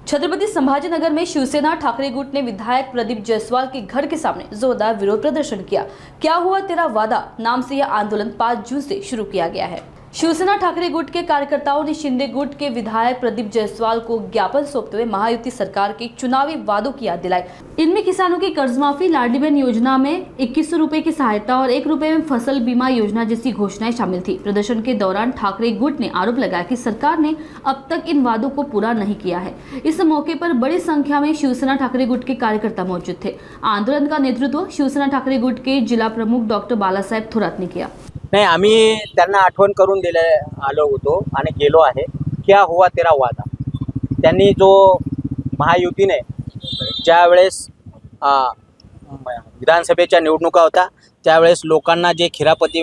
छत्रपति संभाजीनगर में शिवसेना ठाकरे गुट ने विधायक प्रदीप जायसवाल के घर के सामने जोरदार विरोध प्रदर्शन किया। क्या हुआ तेरा वादा नाम से यह आंदोलन 5 जून से शुरू किया गया है। शिवसेना ठाकरे गुट के कार्यकर्ताओं ने शिंदे गुट के विधायक प्रदीप जायसवाल को ज्ञापन सौंपते हुए महायुति सरकार के चुनावी वादों की याद दिलाई। इनमें किसानों की कर्ज माफी, लाडली बहन योजना में 2100 रुपए की सहायता और 1 रुपए में फसल बीमा योजना जैसी घोषणाएं शामिल थी। प्रदर्शन के दौरान ठाकरे गुट ने आरोप लगाया कि सरकार ने अब तक इन वादों को पूरा नहीं किया है। इस मौके पर बड़ी संख्या में शिवसेना ठाकरे गुट के कार्यकर्ता मौजूद थे। आंदोलन का नेतृत्व शिवसेना ठाकरे गुट के जिला प्रमुख डॉक्टर बालासाहेब थोरात ने किया। नाही, आम्ही त्यांना आठवण करून दिले आलो होतो आणि गेलो आहे। क्या हुआ तेरा वादा, त्यांनी जो महायुतीने ज्या वेळेस विधानसभेच्या निवडणुका होत्या त्यावेळेस लोकांना जे खिरापती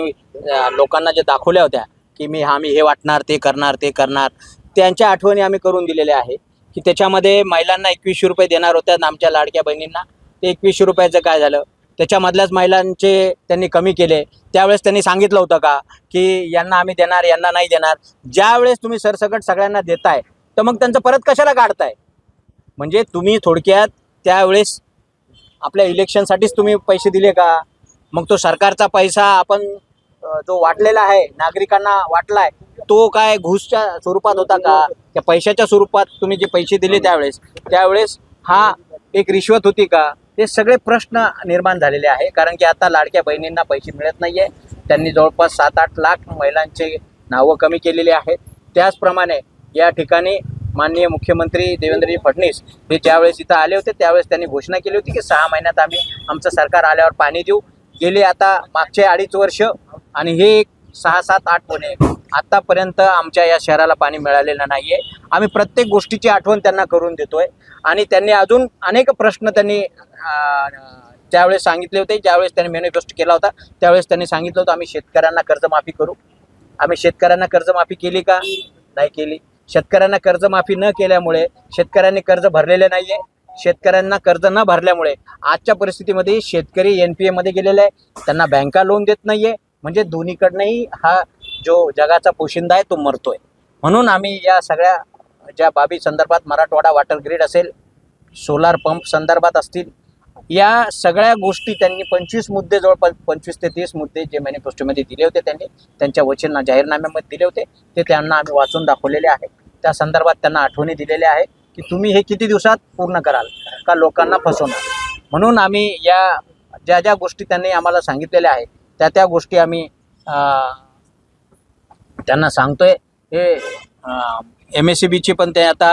लोकांना जे दाखवल्या होत्या की आम्ही हे वाटणार, ते करणार, त्यांच्या आठवणी आम्ही करून दिलेल्या आहे की त्याच्यामध्ये महिलांना 2100 रुपये देणार होत्या आमच्या लाडक्या बहिणींना। ते 2100 रुपयाचं काय झालं, त्याच्यामधल्याच महिलांचे त्यांनी कमी केले। त्यावेळेस त्यांनी सांगितलं होतं का की यांना आम्ही देणार, यांना नाही देणार। ज्यावेळेस तुम्ही सरसकट सगळ्यांना देताय तर मग त्यांचं परत कशाला काढताय? म्हणजे तुम्ही थोडक्यात त्यावेळेस आपल्या इलेक्शनसाठीच तुम्ही पैसे दिले का? मग तो सरकारचा पैसा आपण जो वाटलेला आहे नागरिकांना वाटलाय तो काय घुसच्या स्वरूपात होता का? त्या पैशाच्या स्वरूपात तुम्ही जे पैसे दिले त्यावेळेस हा एक रिश्वत होती का? हे सगळे प्रश्न निर्माण झालेले आहे। कारण की आता लाडक्या बहिणींना पैसे मिळत नाहीये। त्यांनी जवळपास 7-8 लाख महिलांचे नावं कमी केलेले आहेत। त्याचप्रमाणे या ठिकाणी माननीय मुख्यमंत्री देवेंद्रजी फडणवीस हे ज्यावेळेस इथं आले होते त्यावेळेस त्यांनी घोषणा केली होती की 6 महिन्यात आम्ही आमचं सरकार आल्यावर पाणी देऊ। गेले आता मागचे 2.5 वर्ष आणि हे 6, 7, 8 महिने आतापर्यंत आमच्या या शहराला पाणी मिळालेलं नाहीये। आम्ही प्रत्येक गोष्टीची आठवण त्यांना करून देतोय आणि त्यांनी अजून अनेक प्रश्न त्यांनी त्यावेळेस सांगितले होते। ज्यावेळेस त्यांनी मॅनिफेस्टो केला होता त्यावेळेस त्यांनी सांगितलं होतं आम्ही शेतकऱ्यांना कर्जमाफी करू। आम्ही शेतकऱ्यांना कर्जमाफी केली का? नाही केली। शेतकऱ्यांना कर्जमाफी न केल्यामुळे शेतकऱ्यांनी कर्ज भरलेले नाहीये। शेतकऱ्यांना कर्ज न भरल्यामुळे आजच्या परिस्थितीमध्ये शेतकरी NPA मध्ये गेलेले आहे, त्यांना बँका लोन देत नाहीये। म्हणजे दोन्हीकडनंही हा जो जगाचा पोशिंदा आहे तो मरतोय। म्हणून आम्ही या सगळ्या ज्या बाबी संदर्भात मराठवाडा वॉटर ग्रीड असेल, सोलार पंप संदर्भात असतील, या सगळ्या गोष्टी त्यांनी 25 मुद्दे जवळपास 25 ते 30 मुद्दे जे मॅनिफेस्टोमध्ये दिले होते त्यांनी त्यांच्या वचन जाहीरनाम्यामध्ये दिले होते ते त्यांना आम्ही वाचून दाखवलेले आहे। त्या संदर्भात त्यांना आठवणी दिलेल्या आहे की तुम्ही हे किती दिवसात पूर्ण कराल का लोकांना फसवणार। म्हणून आम्ही या ज्या गोष्टी त्यांनी आम्हाला सांगितलेल्या आहे त्या गोष्टी आम्ही त्यांना सांगतोय। हे MSEBची पण ते आता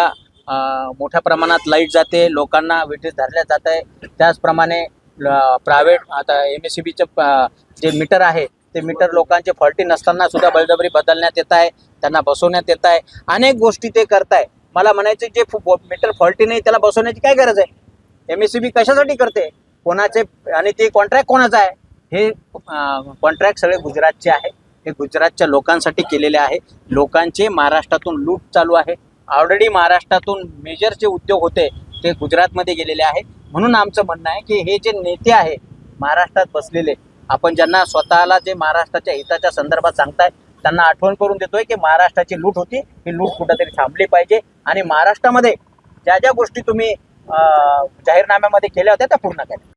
मोठ्या प्रमाणात लाईट जाते, लोकांना वेटीस धरल्या जात आहे। त्याचप्रमाणे प्रायव्हेट आता MSEBचं जे मीटर आहे ते मीटर लोकांचे फॉल्टी नसताना सुद्धा बळजबरी बदलण्यात येत आहे, त्यांना बसवण्यात येत आहे। अनेक गोष्टी ते करताय। मला म्हणायचं जे मीटर फॉल्टी नाही त्याला बसवण्याची काय गरज आहे? MSEB कशासाठी करते? कोणाचे आणि ते कॉन्ट्रॅक्ट कोणाचा आहे? हे कॉन्ट्रॅक्ट सगळे गुजरातचे आहे। हे गुजरातच्या लोकांसाठी केलेले आहे। लोकांचे महाराष्ट्रातून लूट चालू आहे। ऑलरेडी महाराष्ट्रातून मेजर जे उद्योग होते ते गुजरातमध्ये गेलेले आहे। म्हणून आमचं म्हणणं आहे की हे जे नेते आहे महाराष्ट्रात बसलेले, आपण ज्यांना स्वतःला जे महाराष्ट्राच्या हिताच्या संदर्भात सांगताय त्यांना आठवण करून देतोय की महाराष्ट्राची लूट होती, ही लूट कुठेतरी थांबली पाहिजे आणि महाराष्ट्रामध्ये ज्या गोष्टी तुम्ही जाहीरनाम्यामध्ये केल्या होत्या त्या पूर्ण करा।